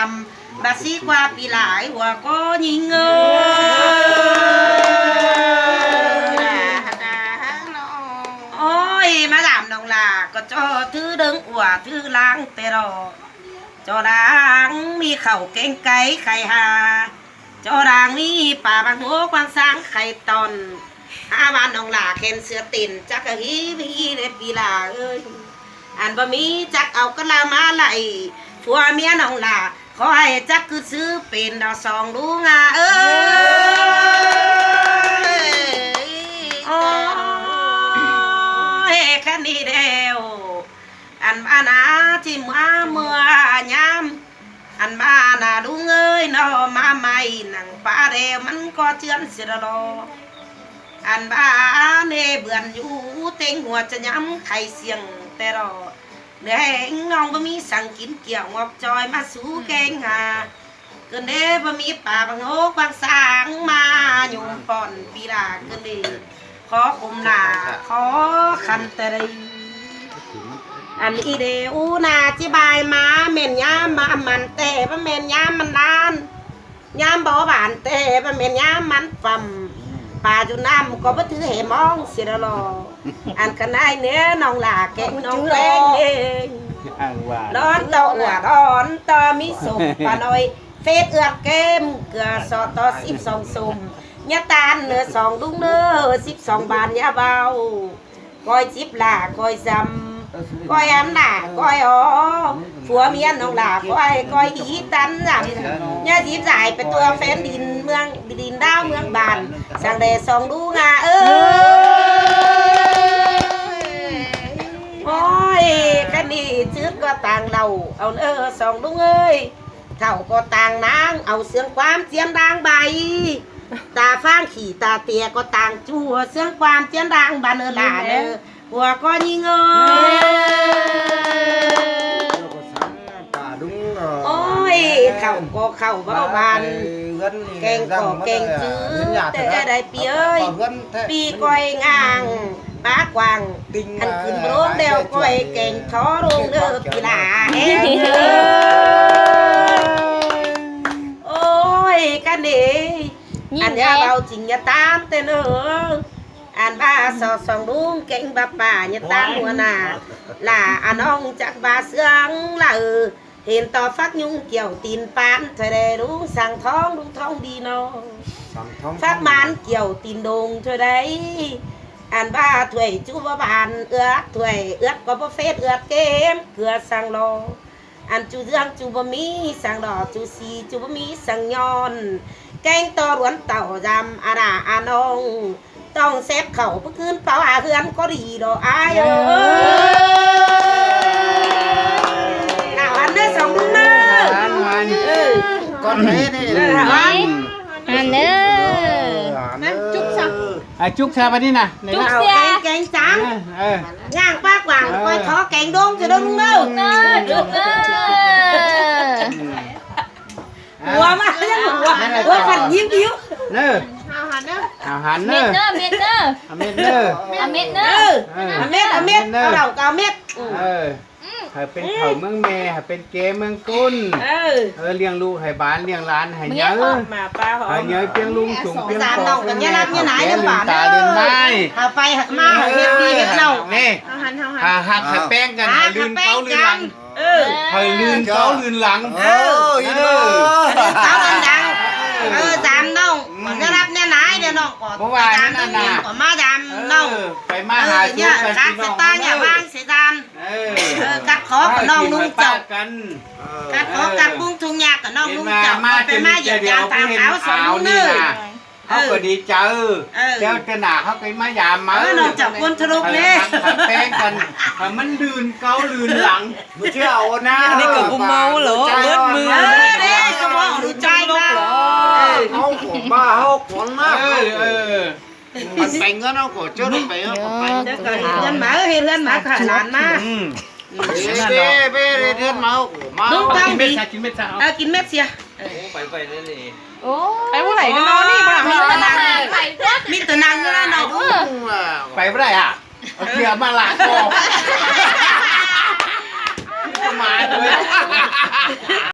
ำบัดซีกว่าปีหลายหัวก็ยิงโอ้ยมาดามน้องลาก็จอถือดึงอัวถือล้างเตรอจอด่างมีเข่าเก่งไก่ไข่หาจอด่างมีป่าบางโง่กวางสร้างไข่ตอนวานน้องลาเข็นเสือติ่นจักกะฮีวีเดปีลาเอ้ยอันบ่มีจักเอาก็ลามาไหลผัวเมียน้องลาขอให้จักคือซื้อเป็นดาวสองดูงาเอ้ยโอ้ยแค่นี้เดียวอันบ้านาที่เมื่อยามอันบ้านาดูเงยนอมาใหม่หนังปลาเดียวมันก็เชื่อนเสียรออันบ้าเนเบื่อนอยู่เต็งหัวจะย้ำไข่เสียงแต่รอเดี๋ยวน้องก็มีสั่งกินเกี่ยวงอกจอยมาสู้แกงหาเกินเด้บ่มีป่าบางโง่บางสางมาหยุ่มป่อนปีลาเกินเด้ขอคุมหนาขอคันตรีอันอีเดอูนาจิบายมาเม่นยามมามันแต่บ่เม่นยามมันดานยามบ่บานแต่บ่เม่นยามมันปั๊มป่าจุน้ำก็บ่ถือเหมองเสียรออันกันได้เนื้อน้องหลาแกงน้องแกงเองร้อนต่อหัวร้อนต่อมีสุกปลาน้อยเฟสเอือกเกมเกลือสอต่อ12สุ่มยาตาลเนื้อ2ดุ้งเนื้อ12 บาทยาเบาก้อยจิบหลาก้อยจำก้อยอันหนาก้อยอ๋อผัวเมียน้องหลาก้อยอีตันจำยาจิบจ่ายเป็นตัวแฟนดินเมืองดินดาวเมืองบานสั่งเดสองดูงาโอ้ยกันนี่จืดก็ต่างเราเอาสองดุ้งเอ้ยเท่าก็ต่างนางเอาเสียงความเสียงดังใบตาฟ้างขี่ตาเตียก็ต่างจั่วเสียงความเสียงดังบานหลาหัวก็ยิงโอ้ยเข้าก็เข้าเบาบานแกงก็แกงจืดแต่ได้เปียยปีก้อยงางปลากวางอันขึ้นโรงเดียวก้อยแกงท้อโรงเด้อปีลาเอ็งโอ้ยกันดิอันยาเราจริงอย่าตามแต่เนออันบ้าสองลุงเก่งบ้าป่าอย่าตามหัวหน้าล่าอันน้องจากบ้าเสืองล่ะเห็นต่อฟักยุงเกี่ยวตีนปานเธอได้ลุงสั่งท้องลุงท้องดีเนาะฟักมันเกี่ยวตีนดงเธอได้อันบ้าถวยจูบบานเอื้อถวยเอื้อก็บ่เฟสเอื้อเกมเกลือสั่งรออันจูเรื่องจูบะมีสั่งดอกจูซีจูบะมีสั่งย้อนแกงตอรวนเต่าจำอาดาอานองต้องเซฟเข่าเพื่อคืนเป่าอาเฮือนก็ดีดอกอายอันนี้สองลูกเนอก่อนนี้นี่อันเด้อจุ๊บซะจุกชาไปนี่นะจุกเสียแกงจำย่างปากหวังไปขอแกงดงจะดงเนอจุกหัวมาแล้วหัวขันยิ้มยิ้วเนอเอาหันเนอเม็ดเด้อเม็ดเนอเม็ดเด้อเม็ดเอาเราเกาเม็ดให้เป็นเผ่าเมืองแม่ให้เป็นเกเมืองกุนเลี้ยงลูกให้บ้านเลี้ยงร้านให้เยอะมาป้าให้เยอะเพียงลุงสูงเพียงปอกกันเนี่ยรับเนี่ยไหนเนี่ยบ้าน ตาเดินได้หาไปหักมาเฮ็ดดีเฮ็ดเน่านี่หักแป้งกันให้ลื่นเก้าลื่นหลังให้ลื่นเก้าลื่นหลังอีเด้อเก้าดังจำน้องเนี่ยรับเนี่ยไหนเดี๋ยวน้องก่อนจำต้องยิงก่อนมาจำน้องไปมาหาเนี่ยกัดสตาเนี่ยวางเสียจานกัดขอกับน้องนุ่งเจ้ากัดขอกัดบุ้งทุ่งยากับน้องนุ่งเจ้าไปมาเหยียบยางตามเขาสองนิ้วเขาก็ดีเจอเจ้าจะหนาเขาไปมายามมาน้องจับคนทะลุเลยแป้งกันมันลื่นเก้าลื่นหลังไม่เชื่อเอานะอันนี้กับเมาเหรอเบิดมือเด็กก็บอกดูใจมากเขาผมบ้าเขาขนมากมันไปเงินเอาก็เจ้าไปเอาไปเจ้าก็เห็นหมาเห็นหมาขาดหลานมาเบ้เดินมากินเม็ดชากินเม็ดชากินเม็ดเสียไปเลยนี่โอ้ไปเมื่อไหร่กันเนาะนี่มีตะนังมีตะนังก็แล้วเนาะไปเมื่อไหร่อ่ะเอาเกียร์มาหลากกอบมาเลย